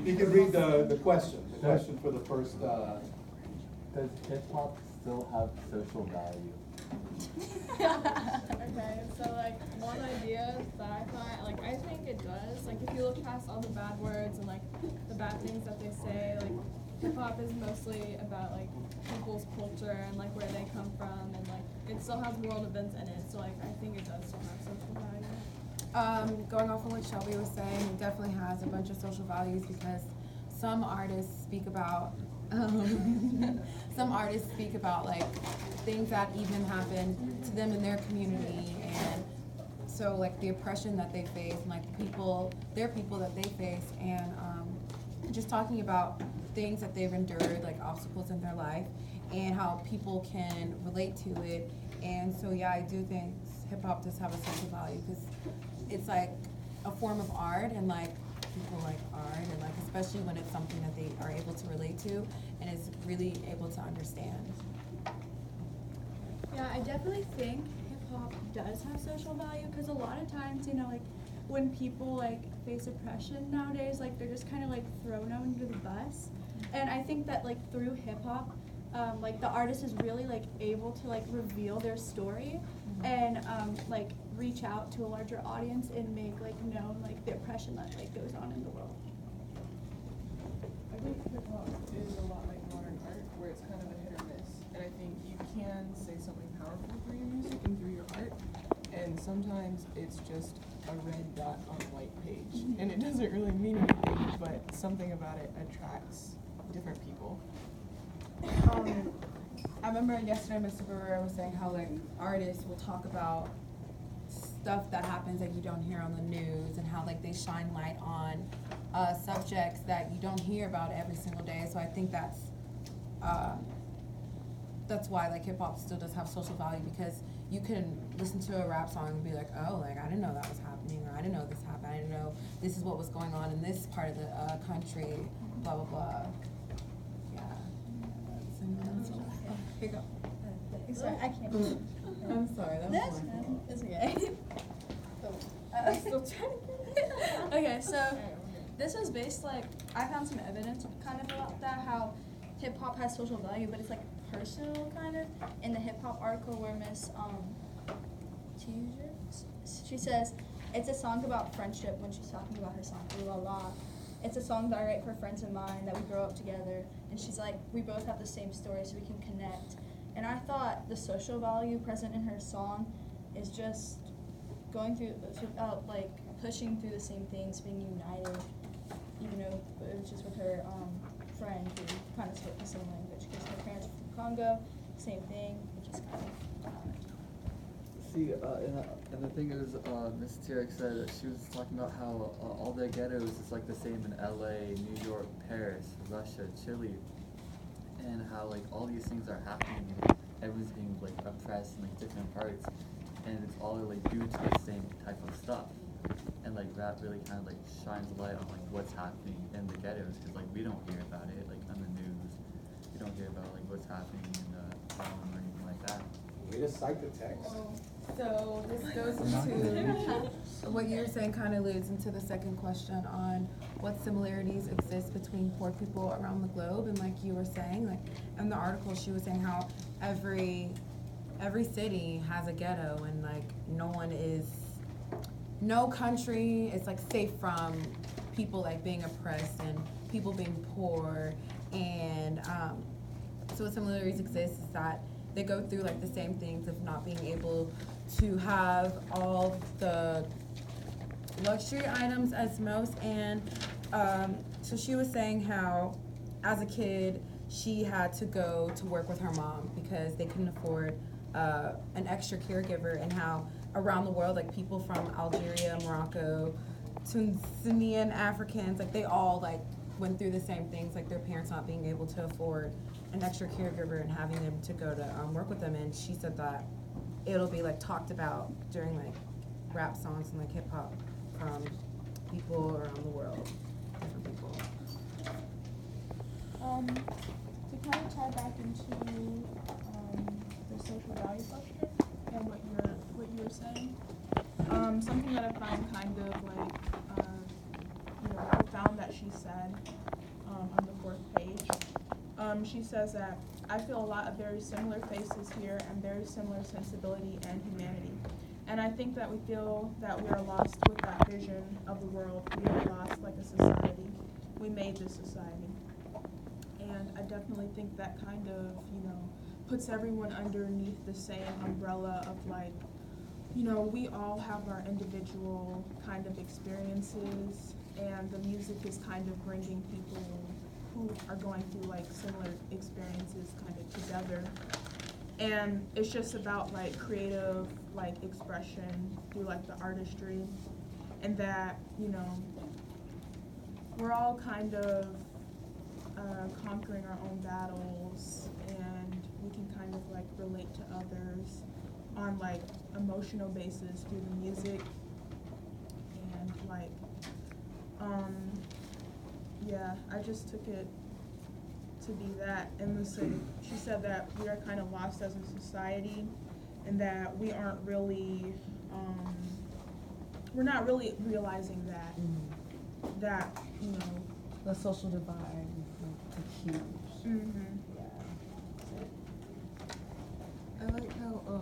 You can read the question for the first. Does hip hop still have social value? Okay, so like one idea that I thought, like I think it does. Like if you look past all the bad words and like the bad things that they say, like hip hop is mostly about like people's culture and like where they come from, and like it still has world events in it. So like I think it does still have social value. Going off of what Shelby was saying, it definitely has a bunch of social values because some artists speak about like things that even happen to them in their community, and so like the oppression that they face and like their people that they face, and just talking about things that they've endured, like obstacles in their life, and how people can relate to it. And so yeah, I do think hip hop does have a social value because it's like a form of art, and like people like art, and like especially when it's something that they are able to relate to and is really able to understand. Yeah, I definitely think hip hop does have social value because a lot of times, you know, like when people like face oppression nowadays, like they're just kind of like thrown under the bus. And I think that like through hip hop, like the artist is really like able to like reveal their story and like reach out to a larger audience and make like known like the oppression that like goes on in the world. I think hip hop is a lot like modern art, where it's kind of a hit or miss. And I think you can say something powerful through your music and through your art, and sometimes it's just a red dot on a white page, and it doesn't really mean anything, but something about it attracts different people. I remember yesterday Mr. Barrera was saying how like artists will talk about stuff that happens that you don't hear on the news, and how like they shine light on subjects that you don't hear about every single day. So I think that's why like hip hop still does have social value, because you can listen to a rap song and be like, oh, like I didn't know that was happening, or I didn't know this happened, I didn't know this is what was going on in this part of the country, blah blah blah. Yeah. Here you go. Sorry, I can't. I'm sorry, that was my fault. It's okay. I'm still trying to. Okay, so this is based like I found some evidence kind of about that, how hip hop has social value, but it's like personal kind of. In the hip hop article where Miss she says it's a song about friendship when she's talking about her song La La. It's a song that I write for friends of mine that we grow up together, and she's like, we both have the same story so we can connect. And I thought the social value present in her song is just going through like pushing through the same things, being united, even though it was just with her friend who kind of spoke the same language, because her parents are from Congo, same thing, which is kind of See, and the thing is, Miss Tierek said that she was talking about how all the ghettos is like the same in LA, New York, Paris, Russia, Chile, and how like all these things are happening and everyone's being like oppressed in like different parts, and it's all like due to the same type of stuff. And like that really kind of like shines light on like what's happening in the ghettos, because like we don't hear about it like on the news. We don't hear about like what's happening in Harlem or anything like that. Way to cite the text. So this goes into what you were saying, kind of leads into the second question on what similarities exist between poor people around the globe. And like you were saying, like in the article, she was saying how every city has a ghetto, and like no country is like safe from people like being oppressed and people being poor. And so what similarities exist is that they go through like the same things of not being able to have all the luxury items as most. And so she was saying how as a kid she had to go to work with her mom because they couldn't afford an extra caregiver, and how around the world like people from Algeria, Morocco, Tunisian Africans, like they all like went through the same things, like their parents not being able to afford an extra caregiver and having them to go to work with them. And she said that it'll be like talked about during like rap songs and like hip hop from people around the world, different people. To kind of tie back into the social value question and what you were saying, something that I find kind of like profound that she said on the 4th page. She says that I feel a lot of very similar faces here and very similar sensibility and humanity. And I think that we feel that we are lost with that vision of the world. We are lost like a society. We made this society. And I definitely think that kind of, puts everyone underneath the same umbrella of like, we all have our individual kind of experiences, and the music is kind of bringing people who are going through like similar experiences kind of together. And it's just about like creative like expression through like the artistry, and that, we're all kind of conquering our own battles, and we can kind of like relate to others on like emotional basis through the music. And like I just took it to be that. And she said that we are kind of lost as a society, and that we aren't really we're not really realizing that the social divide is huge. I like how,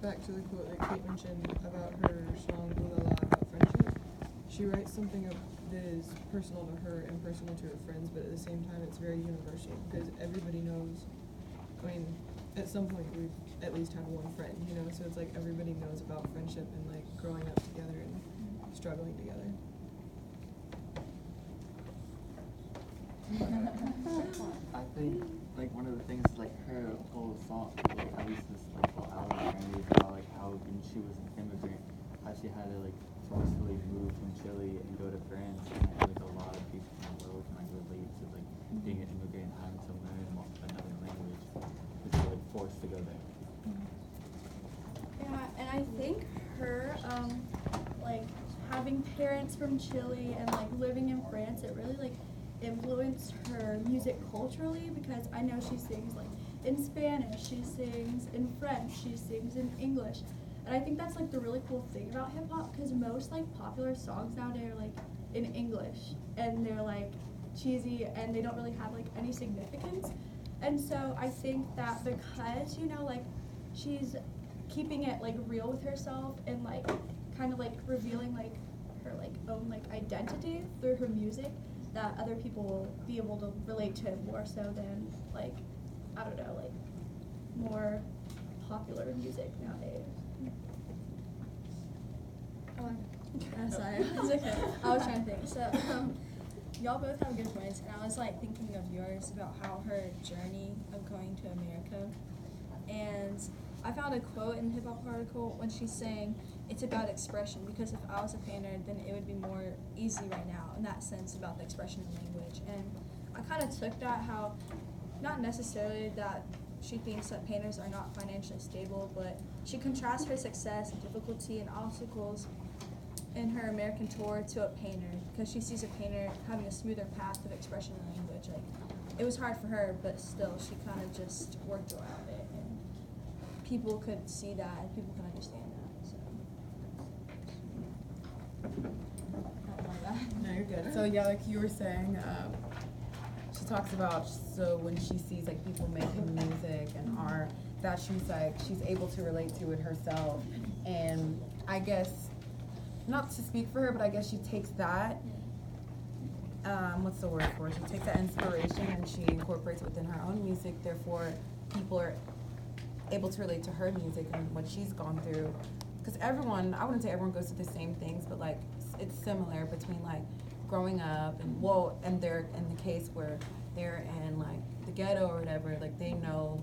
back to the quote that Kate mentioned about her song Ooh La La about friendship. She writes something that is personal to her and personal to her friends, but at the same time it's very universal, because everybody knows, at some point we've at least had one friend, so it's like everybody knows about friendship and like growing up together and struggling together. I think like one of the things like her whole song, like at least this like whole album, is about like how when she was an immigrant, how she had to like forcefully move from Chile and go to France, and I feel like a lot of people in the world can like relate to like being an immigrant and having to learn another language because you're like forced to go there. Yeah, and I think her like having parents from Chile and like living in France, it really like influenced her music culturally, because I know she sings like in Spanish, she sings in French, she sings in English. And I think that's like the really cool thing about hip hop, because most like popular songs nowadays are like in English, and they're like cheesy and they don't really have like any significance. And so I think that because, like she's keeping it like real with herself and like kind of like revealing like her like own like identity through her music, that other people will be able to relate to it more so than like, I don't know, like more popular music nowadays. I'm sorry. It's okay. I was trying to think. So, y'all both have good points, and I was like thinking of yours about how her journey of going to America. And I found a quote in the hip hop article when she's saying it's about expression, because if I was a painter, then it would be more easy right now in that sense about the expression of language. And I kind of took that how, not necessarily that she thinks that painters are not financially stable, but she contrasts her success, difficulty, and obstacles in her American tour to a painter, because she sees a painter having a smoother path of expression in language. Like, it was hard for her, but still, she kind of just worked around it, and people could see that, and people could understand that. So, No, you're good. So yeah, like you were saying, she talks about, so when she sees like people making music and art, that she's able to relate to it herself. And I guess, not to speak for her, but I guess she takes that, what's the word for it? She takes that inspiration and she incorporates it within her own music. Therefore, people are able to relate to her music and what she's gone through. Because everyone, I wouldn't say everyone goes through the same things, but like it's similar between like growing up and they're in the case where they're in like the ghetto or whatever, like they know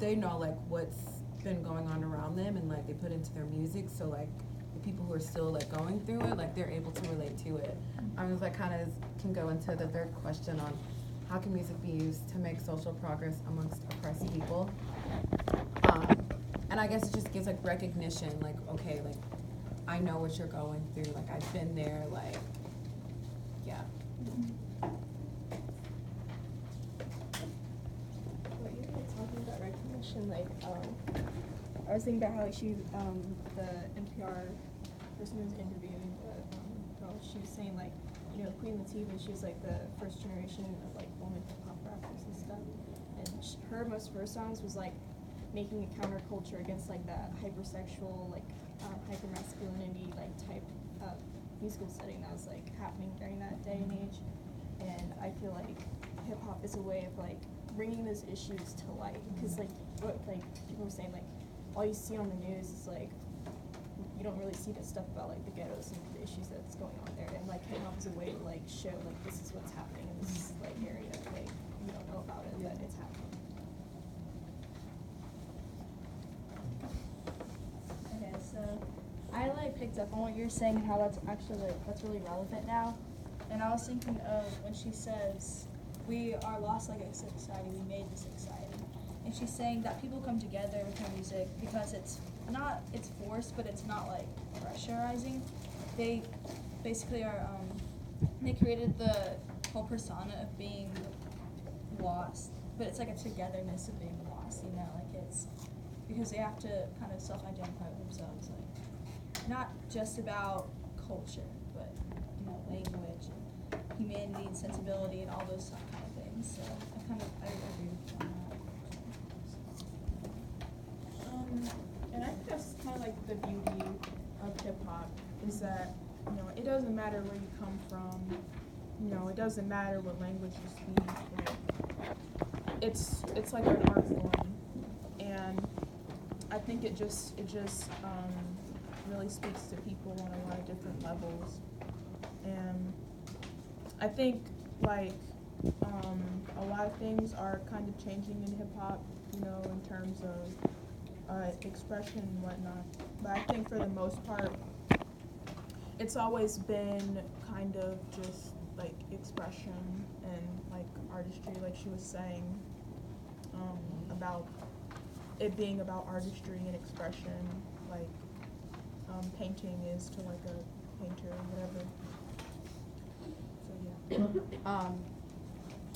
like what's been going on around them, and like they put into their music. So like the people who are still like going through it, like they're able to relate to it. I was like kind of can go into the third question on how can music be used to make social progress amongst oppressed people. And I guess it just gives like recognition, like, okay, like I know what you're going through, like I've been there, like, yeah. what you were talking about recognition, like, I was thinking about how like she, the NPR person who was interviewing the girl, she was saying like, Queen Latifah, she was like the first generation of like woman hip hop rappers and stuff. And her most first songs was like making a counterculture against like that hypersexual, like hypermasculinity like type musical setting that was like happening during that day and age. And I feel like hip hop is a way of like bringing those issues to light, because like what like people were saying, like all you see on the news is like you don't really see the stuff about like the ghettos and the issues that's going on there. And like hip hop is a way to like show like this is what's happening in this like area, like you don't know about it, but it's happening. Okay, so I like picked up on what you're saying and how that's actually like, that's really relevant now. And I was thinking of when she says, we are lost like a society, we made this society. And she's saying that people come together with her music because it's forced, but it's not like pressurizing. They basically are, they created the whole persona of being lost, but it's like a togetherness of being lost, you know, like it's, because they have to kind of self-identify with themselves, like, not just about culture, but, you know, language and humanity and sensibility and all those kind of things. So I agree with you on that. And I think that's kind of like the beauty of hip hop is that, you know, it doesn't matter where you come from, you know, it doesn't matter what language you speak. Like, it's like an art form, and I think it just really speaks to people on a lot of different levels. And I think like a lot of things are kind of changing in hip hop, you know, in terms of expression and whatnot. But I think for the most part, it's always been kind of just like expression and like artistry, like she was saying, about it being about artistry and expression, like painting is to like a painter or whatever. So yeah.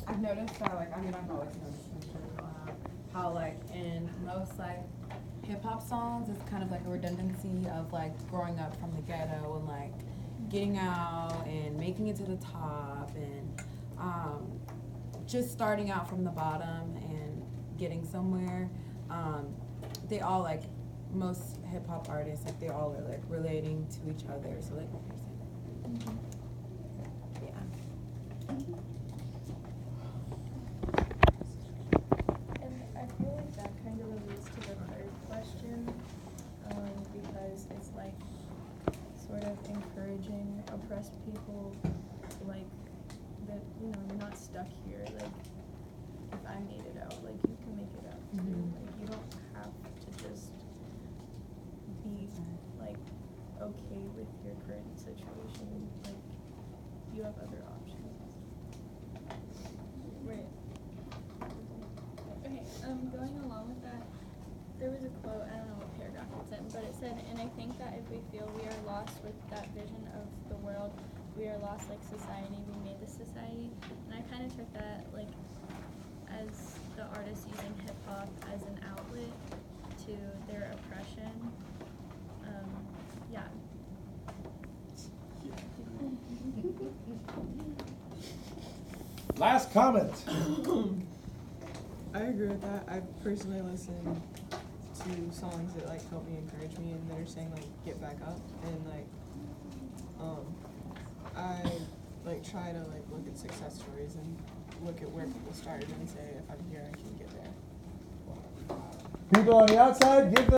I've noticed that, like, I've always noticed how, like, in most, like, hip-hop songs, it's kind of like a redundancy of, like, growing up from the ghetto and, like, getting out and making it to the top and just starting out from the bottom and getting somewhere. They all, like, most hip-hop artists, like, they all are, like, relating to each other, so, like, what you're saying. And I feel like that kind of relates to the third question, because it's like sort of encouraging oppressed people, like that, you know, you're not stuck here. Like if I made it out, like you can make it out too. Like you don't have to just be like okay with your current situation. Like you have other options. Right. Okay, going along with that, there was a quote, I don't know what paragraph it's in, but it said, and I think that if we feel we are lost with that vision of the world, we are lost like society, we made this society. And I kind of took that like as the artists using hip hop as an outlet to their oppression. Yeah. Last comment. I agree with that. I personally listen to songs that like help me, encourage me, and that are saying like get back up, and like I like try to like look at success stories and look at where people started and say if I'm here I can get there. People on the outside, give them